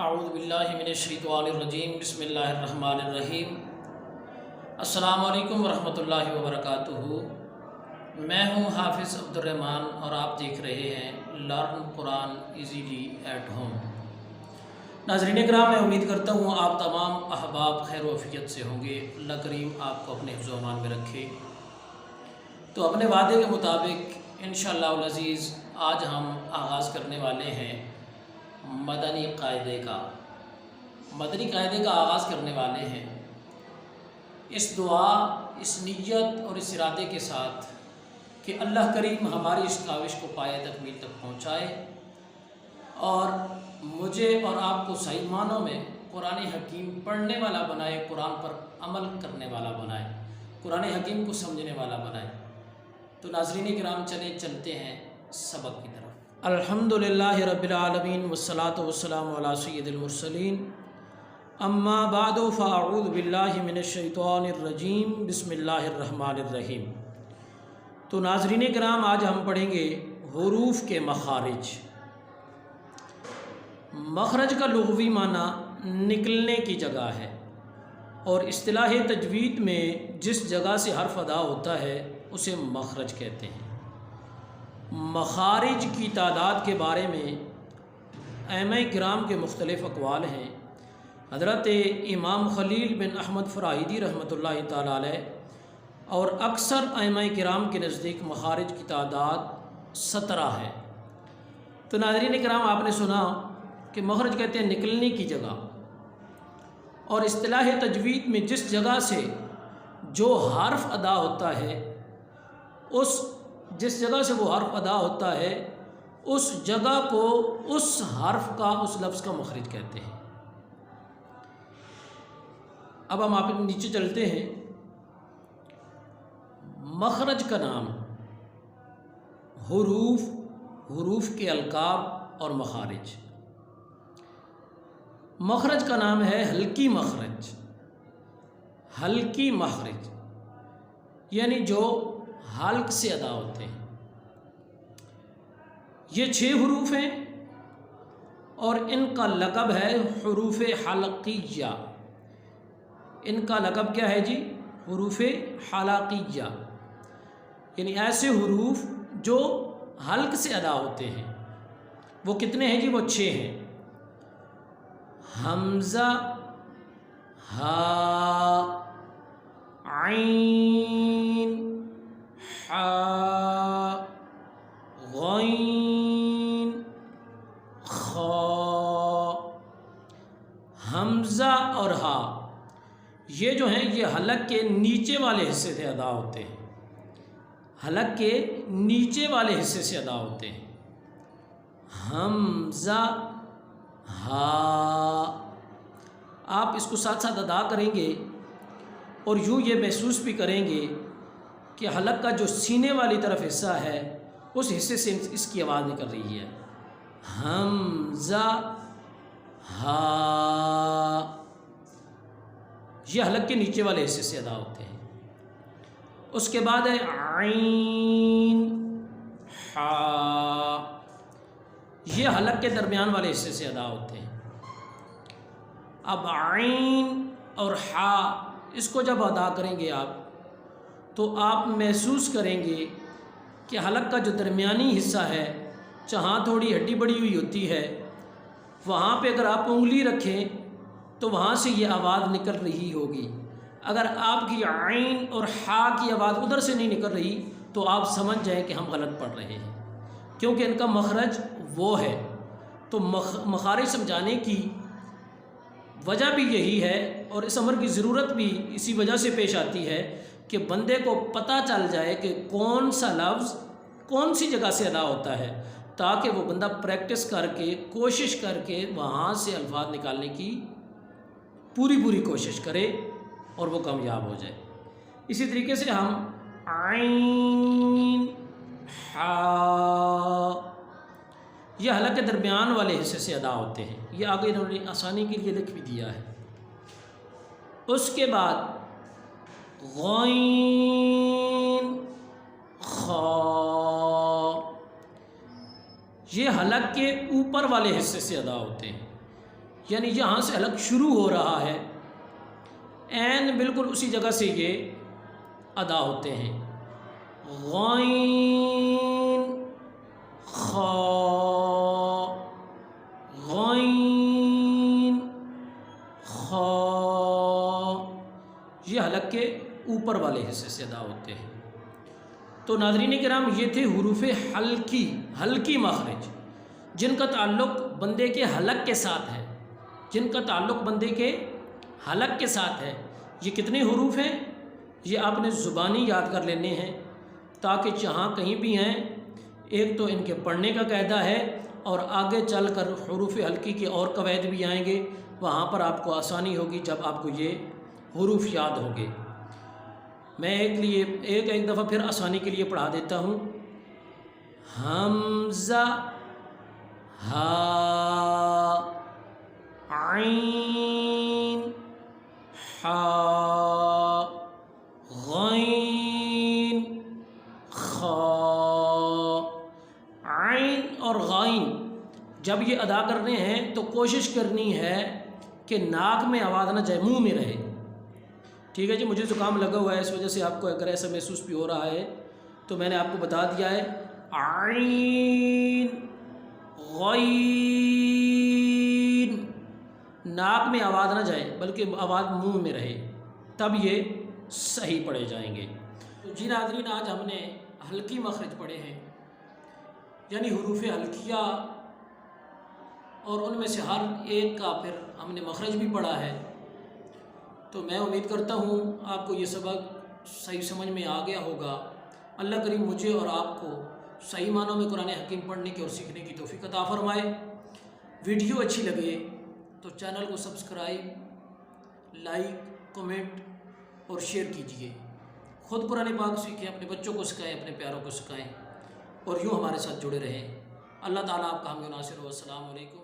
اعوذ باللہ من الشیطان الرجیم بسم اللہ الرحمن الرحیم۔ السلام علیکم ورحمۃ اللہ وبرکاتہ۔ میں ہوں حافظ عبد الرحمن اور آپ دیکھ رہے ہیں learn Quran easily at home. ناظرین کرام، میں امید کرتا ہوں آپ تمام احباب خیر و عافیت سے ہوں گے۔ اللہ کریم آپ کو اپنے حفظ و امان میں رکھے۔ تو اپنے وعدے کے مطابق انشاءاللہ العزیز آج ہم آغاز کرنے والے ہیں مدنی قاعدے کا آغاز کرنے والے ہیں، اس دعا، اس نیت اور اس ارادے کے ساتھ کہ اللہ کریم ہماری اس کاوش کو پایہ تکمیل تک پہنچائے اور مجھے اور آپ کو صحیح معنوں میں قرآن حکیم پڑھنے والا بنائے، قرآن پر عمل کرنے والا بنائے، قرآن حکیم کو سمجھنے والا بنائے۔ تو ناظرین کرام، چلتے ہیں سبق کی طرف۔ الحمدللہ رب العالمین والصلاة والسلام علی سید المرسلین، اما بعد فاعوذ باللہ من الشیطان الرجیم، بسم اللہ الرحمن الرحیم۔ تو ناظرین کرام، آج ہم پڑھیں گے حروف کے مخارج۔ مخرج کا لغوی معنی نکلنے کی جگہ ہے، اور اصطلاح تجوید میں جس جگہ سے حرف ادا ہوتا ہے اسے مخرج کہتے ہیں۔ مخارج کی تعداد کے بارے میں ائمہ کرام کے مختلف اقوال ہیں۔ حضرت امام خلیل بن احمد فرائضی رحمۃ اللہ تعالی علیہ اور اکثر ائمہ کرام کے نزدیک مخارج کی تعداد 17 ہے۔ تو ناظرین کرام، آپ نے سنا کہ مخرج کہتے ہیں نکلنے کی جگہ، اور اصطلاح تجوید میں جس جگہ سے جو حرف ادا ہوتا ہے، جس جگہ سے وہ حرف ادا ہوتا ہے اس جگہ کو اس حرف کا، اس لفظ کا مخرج کہتے ہیں۔ اب ہم آپ نیچے چلتے ہیں۔ مخرج کا نام، حروف کے القاب اور مخارج۔ مخرج کا نام ہے حلقی مخرج۔ حلقی مخرج یعنی جو حلق سے ادا ہوتے ہیں۔ یہ 6 حروف ہیں اور ان کا لقب ہے حروف حلقیہ۔ ان کا لقب کیا ہے جی؟ حروف حلقیہ، یعنی ایسے حروف جو حلق سے ادا ہوتے ہیں۔ وہ کتنے ہیں جی؟ وہ 6 ہیں۔ حمزہ، ہا، عین، حا، غین، خا۔ حمزہ اور ہا یہ جو ہیں یہ حلق کے نیچے والے حصے سے ادا ہوتے ہیں۔ حلق کے نیچے والے حصے سے ادا ہوتے ہیں۔ حمزہ، ہا۔ آپ اس کو ساتھ ساتھ ادا کریں گے اور یوں یہ محسوس بھی کریں گے کہ حلق کا جو سینے والی طرف حصہ ہے اس حصے سے اس کی آواز نکل رہی ہے۔ حمزہ، ہا، یہ حلق کے نیچے والے حصے سے ادا ہوتے ہیں۔ اس کے بعد ہے عین، حا، یہ حلق کے درمیان والے حصے سے ادا ہوتے ہیں۔ اب عین اور حا اس کو جب ادا کریں گے آپ تو آپ محسوس کریں گے کہ حلق کا جو درمیانی حصہ ہے، جہاں تھوڑی ہڈی بڑی ہوئی ہوتی ہے، وہاں پہ اگر آپ انگلی رکھیں تو وہاں سے یہ آواز نکل رہی ہوگی۔ اگر آپ کی عین اور حا کی آواز ادھر سے نہیں نکل رہی تو آپ سمجھ جائیں کہ ہم غلط پڑھ رہے ہیں، کیونکہ ان کا مخرج وہ ہے۔ تو مخارج سمجھانے کی وجہ بھی یہی ہے، اور اس امر کی ضرورت بھی اسی وجہ سے پیش آتی ہے کہ بندے کو پتہ چل جائے کہ کون سا لفظ کون سی جگہ سے ادا ہوتا ہے، تاکہ وہ بندہ پریکٹس کر کے، کوشش کر کے وہاں سے الفاظ نکالنے کی پوری کوشش کرے اور وہ کامیاب ہو جائے۔ اسی طریقے سے ہم عین، حا، یہ حلق کے درمیان والے حصے سے ادا ہوتے ہیں۔ یہ آگے انہوں نے آسانی کے لیے لکھ بھی دیا ہے۔ اس کے بعد غین، خا، یہ حلق کے اوپر والے حصے سے ادا ہوتے ہیں۔ یعنی جہاں سے حلق شروع ہو رہا ہے عین بالکل اسی جگہ سے یہ ادا ہوتے ہیں۔ غین خا، غین خا، یہ حلق کے اوپر والے حصے سے ادا ہوتے ہیں۔ تو ناظرین کرام یہ تھے حروف حلقی مخرج جن کا تعلق بندے کے حلق کے ساتھ ہے، جن کا تعلق بندے کے حلق کے ساتھ ہے۔ یہ کتنے حروف ہیں یہ آپ نے زبانی یاد کر لینے ہیں تاکہ جہاں کہیں بھی ہیں، ایک تو ان کے پڑھنے کا قاعدہ ہے اور آگے چل کر حروف حلقی کے اور قواعد بھی آئیں گے، وہاں پر آپ کو آسانی ہوگی جب آپ کو یہ حروف یاد ہوں گے۔ میں ایک دفعہ پھر آسانی کے لیے پڑھا دیتا ہوں۔ حمزہ، ہا، عین، حا، غین، خا۔ عین اور غائن جب یہ ادا کرنے ہیں تو کوشش کرنی ہے کہ ناک میں آواز نہ جائے، منہ میں رہے۔ ٹھیک ہے جی، مجھے زکام لگا ہوا ہے، اس وجہ سے آپ کو اگر ایسا محسوس بھی ہو رہا ہے تو میں نے آپ کو بتا دیا ہے۔ عین، غین، ناک میں آواز نہ جائے بلکہ آواز منہ میں رہے، تب یہ صحیح پڑھے جائیں گے۔ تو جی ناظرین، آج ہم نے حلقی مخرج پڑھے ہیں، یعنی حروف حلقیہ، اور ان میں سے ہر ایک کا پھر ہم نے مخرج بھی پڑھا ہے۔ تو میں امید کرتا ہوں آپ کو یہ سبق صحیح سمجھ میں آ گیا ہوگا۔ اللہ کریم مجھے اور آپ کو صحیح معنوں میں قرآن حکیم پڑھنے کی اور سیکھنے کی توفیق عطا فرمائے۔ ویڈیو اچھی لگے تو چینل کو سبسکرائب، لائک، کمنٹ اور شیئر کیجیے۔ خود قرآن پاک سیکھیں، اپنے بچوں کو سکھائیں، اپنے پیاروں کو سکھائیں، اور یوں ہمارے ساتھ جڑے رہیں۔ اللہ تعالیٰ آپ کا حامی و ناصر ہو۔ السلام علیکم۔